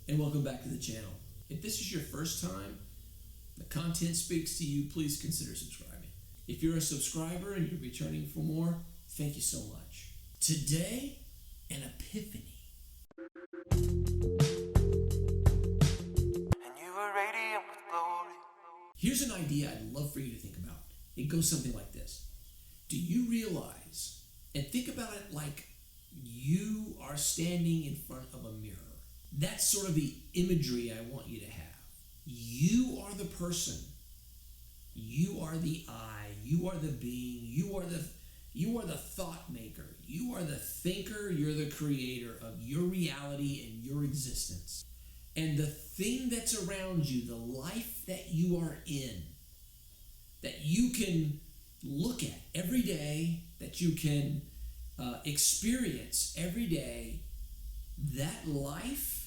and welcome back to the channel. If this is your first time, the content speaks to you, please consider subscribing. If you're a subscriber and you're returning for more, thank you so much. Today, an epiphany. And you were radiant with glory. Here's an idea I'd love for you to think about. It goes something like this. Do you realize, and think about it like you are standing in front of a mirror. That's sort of the imagery I want you to have. You are the person. You are the I. You are the being. You are the thought maker. You are the thinker. You're the creator of your reality and your existence. And the thing that's around you, the life that you are in, that you can look at every day, that you can experience every day, that life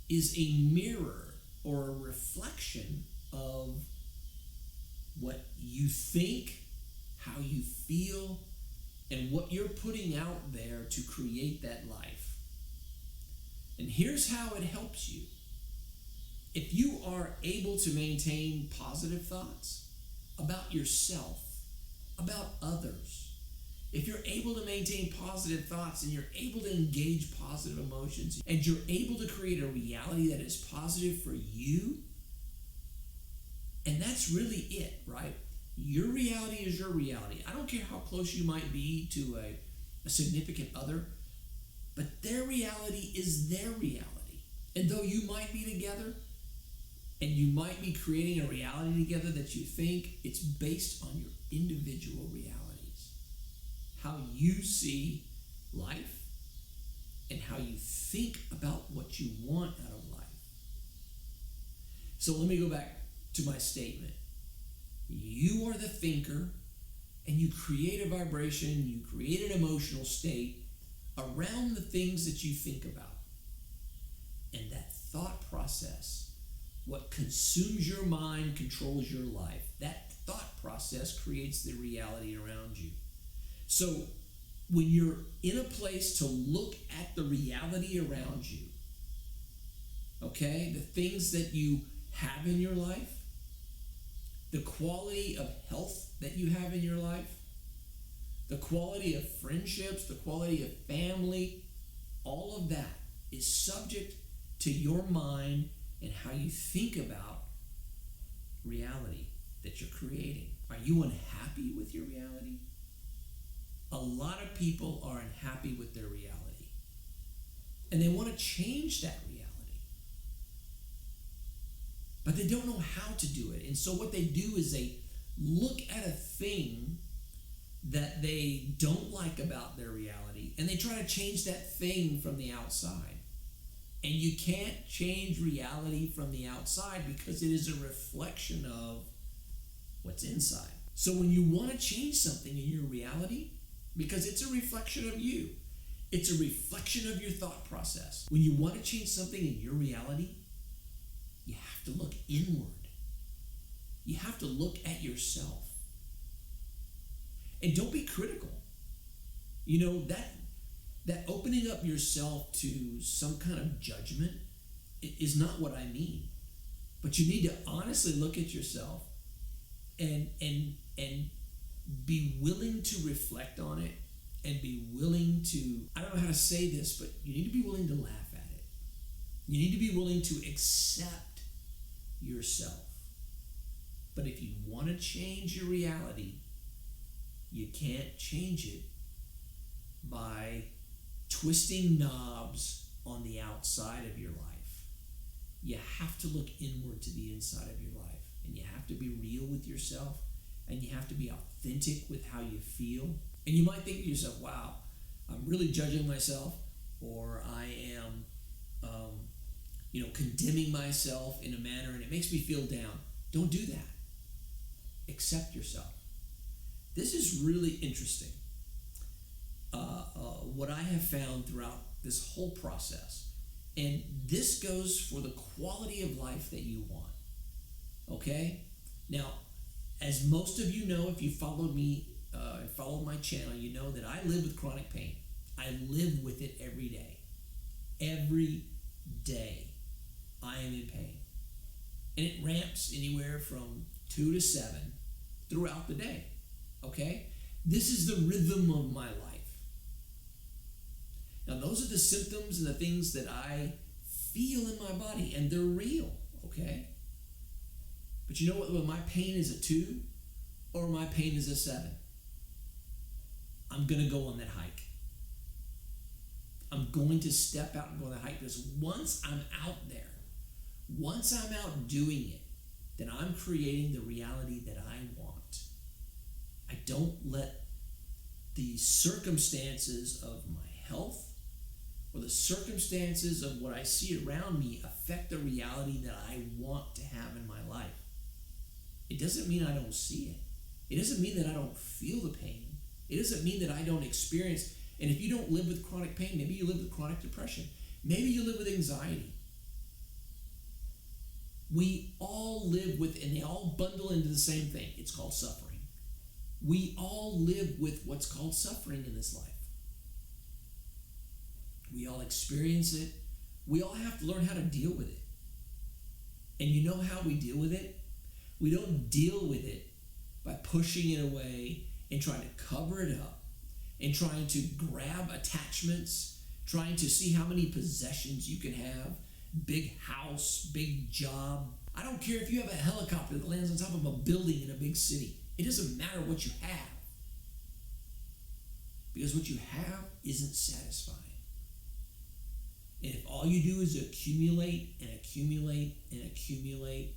is a mirror or a reflection of what you think, how you feel, and what you're putting out there to create that life. And here's how it helps you. If you are able to maintain positive thoughts about yourself, about others, if you're able to maintain positive thoughts and you're able to engage positive emotions and you're able to create a reality that is positive for you, and that's really it, right? Your reality is your reality. I don't care how close you might be to a significant other, but their reality is their reality. And though you might be together and you might be creating a reality together that you think, it's based on your individual realities. How you see life and how you think about what you want out of life. So let me go back to my statement. You are the thinker, and you create a vibration, you create an emotional state around the things that you think about. And that thought process, what consumes your mind, controls your life. That thought process creates the reality around you. So when you're in a place to look at the reality around you, okay, the things that you have in your life, the quality of health that you have in your life, the quality of friendships, the quality of family, all of that is subject to your mind and how you think about reality that you're creating. Are you unhappy with your reality? A lot of people are unhappy with their reality, and they want to change that reality, but they don't know how to do it. And so what they do is they look at a thing that they don't like about their reality, and they try to change that thing from the outside. And you can't change reality from the outside because it is a reflection of what's inside. So when you want to change something in your reality, because it's a reflection of you, it's a reflection of your thought process. When you want to change something in your reality, you have to look inward. You have to look at yourself. And don't be critical. You know, that opening up yourself to some kind of judgment is not what I mean. But you need to honestly look at yourself and be willing to reflect on it and be willing to, I don't know how to say this, but you need to be willing to laugh at it. You need to be willing to accept yourself. But if you want to change your reality, you can't change it by twisting knobs on the outside of your life. You have to look inward to the inside of your life, and you have to be real with yourself, and you have to be authentic with how you feel. And you might think to yourself, wow, I'm really judging myself, or I am condemning myself in a manner and it makes me feel down. Don't do that. Accept yourself. This is really interesting. What I have found throughout this whole process, and this goes for the quality of life that you want. Okay? Now, as most of you know, if you followed me, followed my channel, you know that I live with chronic pain. I live with it every day. Every day. I am in pain. And it ramps anywhere from 2 to 7 throughout the day. Okay? This is the rhythm of my life. Now, those are the symptoms and the things that I feel in my body, and they're real. Okay? But you know what? When my pain is a 2 or my pain is a 7, I'm going to go on that hike. I'm going to step out and go on that hike, because once I'm out there, once I'm out doing it, then I'm creating the reality that I want. I don't let the circumstances of my health or the circumstances of what I see around me affect the reality that I want to have in my life. It doesn't mean I don't see it. It doesn't mean that I don't feel the pain. It doesn't mean that I don't experience. And if you don't live with chronic pain, maybe you live with chronic depression. Maybe you live with anxiety. We all live with, and they all bundle into the same thing. It's called suffering. We all live with what's called suffering in this life. We all experience it. We all have to learn how to deal with it. And you know how we deal with it? We don't deal with it by pushing it away and trying to cover it up and trying to grab attachments, trying to see how many possessions you can have, big house, big job. I don't care if you have a helicopter that lands on top of a building in a big city. It doesn't matter what you have, because what you have isn't satisfying. And if all you do is accumulate and accumulate and accumulate,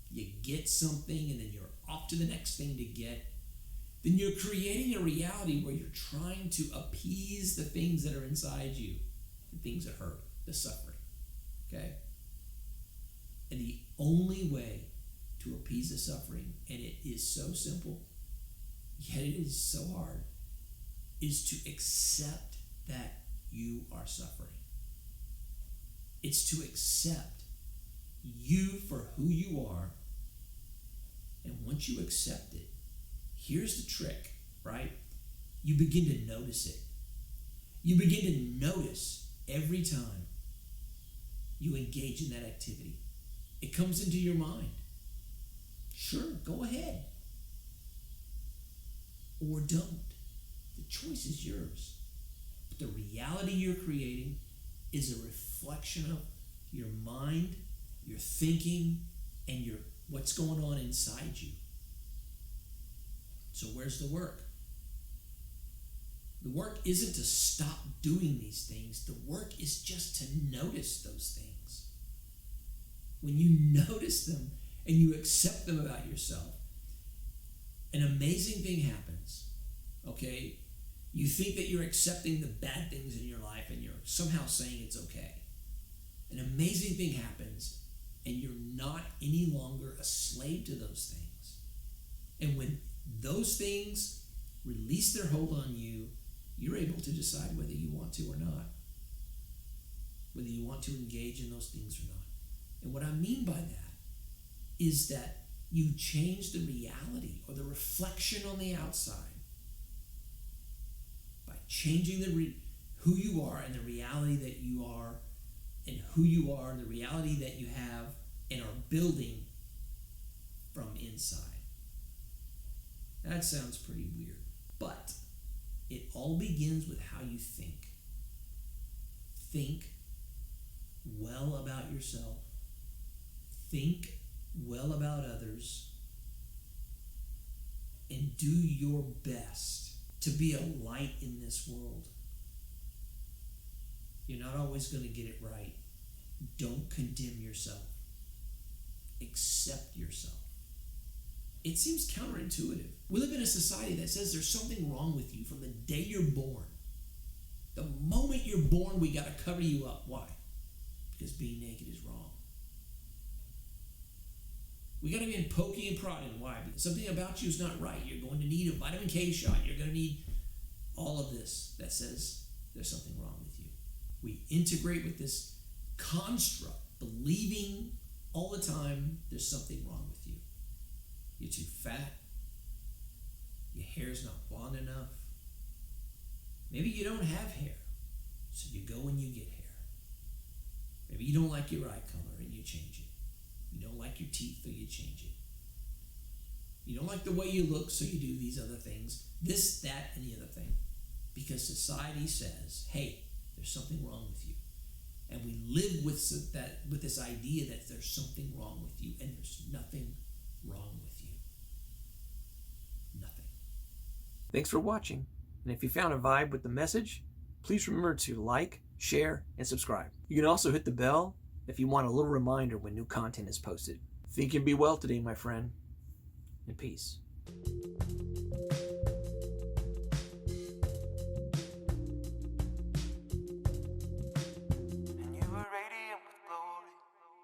you get something and then you're off to the next thing to get, then you're creating a reality where you're trying to appease the things that are inside you, the things that hurt, the suffering. Okay? And the only way to appease the suffering, and it is so simple, yet it is so hard, is to accept that you are suffering. It's to accept you for who you are. And once you accept it, here's the trick, right? You begin to notice it. You begin to notice every time you engage in that activity. It comes into your mind. Sure, go ahead. Or don't. The choice is yours. But the reality you're creating is a reflection of your mind, your thinking, and what's going on inside you. So where's the work? The work isn't to stop doing these things. The work is just to notice those things. When you notice them and you accept them about yourself, an amazing thing happens. Okay? You think that you're accepting the bad things in your life and you're somehow saying it's okay. An amazing thing happens, and you're not any longer a slave to those things. And when those things release their hold on you, you're able to decide whether you want to or not. Whether you want to engage in those things or not. And what I mean by that is that you change the reality or the reflection on the outside by changing who you are and the reality that you are, and who you are, the reality that you have and are building from inside. That sounds pretty weird, but it all begins with how you think. Think well about yourself. Think well about others. And do your best to be a light in this world. You're not always going to get it right. Don't condemn yourself. Accept yourself. It seems counterintuitive. We live in a society that says there's something wrong with you from the day you're born. The moment you're born, we got to cover you up. Why? Because being naked is wrong. We got to be poking and prodding. Why? Because something about you is not right. You're going to need a vitamin K shot. You're going to need all of this that says there's something wrong with you. We integrate with this construct, believing all the time there's something wrong with you. You're too fat. Your hair's not blonde enough. Maybe you don't have hair, so you go and you get hair. Maybe you don't like your eye color and you you change it. You don't like your teeth, so you change it. You don't like the way you look, so you do these other things. This, that, and the other thing. Because society says, hey, there's something wrong with you. And we live with this idea that there's something wrong with you, and there's nothing wrong with you. Nothing. Thanks for watching, and if you found a vibe with the message, please remember to like, share, and subscribe. You can also hit the bell if you want a little reminder when new content is posted. Think and be well today, my friend, and peace.